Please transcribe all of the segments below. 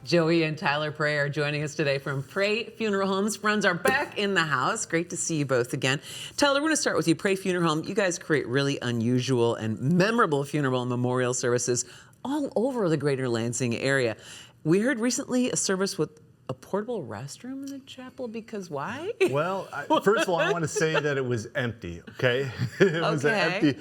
Joey and Tyler Prey are joining us today from Prey Funeral Homes. Friends are back in the house. Great to see you both again. Tyler, we're going to start with you. Prey Funeral Home, you guys create really unusual and memorable funeral and memorial services all over the greater Lansing area. We heard recently a service with a portable restroom in the chapel, because why? Well, first of all, I want to say that it was empty, okay? It was empty.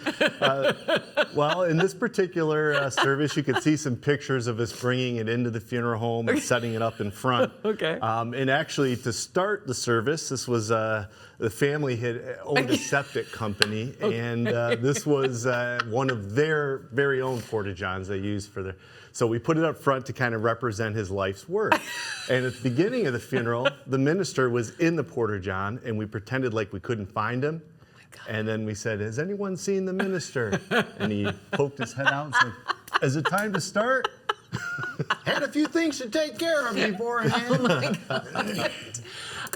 Well, in this particular service, you could see some pictures of us bringing it into the funeral home and setting it up in front. Okay. And actually, to start the service, this was the family had owned a septic company, and this was one of their very own porta-johns they used for their. So we put it up front to kind of represent his life's work. And at the beginning of the funeral, the minister was in the porta-john, and we pretended like we couldn't find him. And then we said, "Has anyone seen the minister?" And he poked his head out and said, "Is it time to start?" Had a few things to take care of beforehand. Oh my God.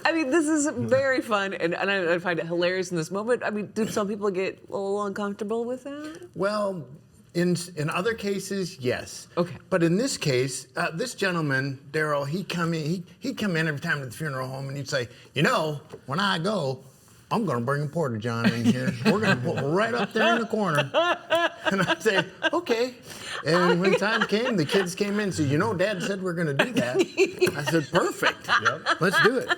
I mean, this is very fun, and I find it hilarious in this moment. I mean, do some people get a little uncomfortable with that? Well, in other cases, yes. Okay. But in this case, this gentleman, Daryl, he'd come in every time to the funeral home, and he'd say, "You know, when I go, I'm going to bring a porta-john in here. We're going to put right up there in the corner." And I'd say, "Okay." And when time came, the kids came in and said, "You know, Dad said we're going to do that." I said, "Perfect. Yep. Let's do it."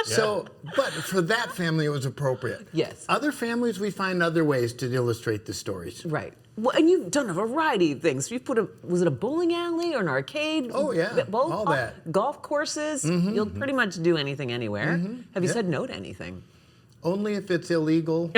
So, but for that family, it was appropriate. Yes. Other families, we find other ways to illustrate the stories. Right. Well, and you've done a variety of things. You was it a bowling alley or an arcade? Oh, yeah. Both? All that. Golf courses? You'll pretty much do anything anywhere. Have you said no to anything? Only if it's illegal,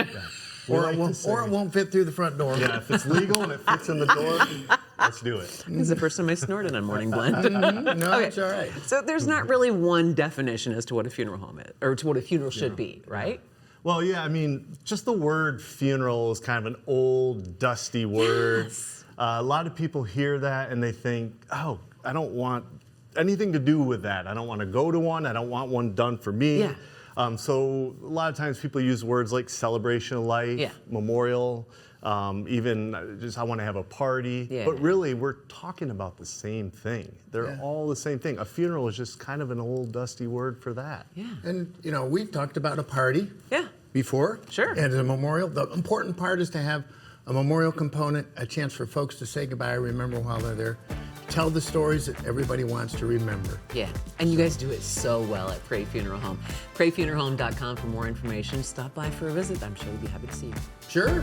or it won't fit through the front door. Yeah, if it's legal and it fits in the door, let's do it. It's the first time I snorted on Morning Blend. No, Okay. it's all right. So there's not really one definition as to what a funeral home is, or to what a funeral should be, right? Well, yeah, I mean, just the word funeral is kind of an old, dusty word. Yes. A lot of people hear that and they think, "Oh, I don't want anything to do with that. I don't want to go to one. I don't want one done for me." Yeah. So a lot of times people use words like celebration of life, memorial, even just I want to have a party. Yeah. But really, we're talking about the same thing. They're all the same thing. A funeral is just kind of an old, dusty word for that. Yeah. And, you know, we've talked about a party before. Sure. And a memorial. The important part is to have a memorial component, a chance for folks to say goodbye, remember while they're there. Tell the stories that everybody wants to remember. Yeah, and you guys do it so well at Prey Funeral Home. PreyFuneralHome.com for more information. Stop by for a visit. I'm sure we'll be happy to see you. Sure.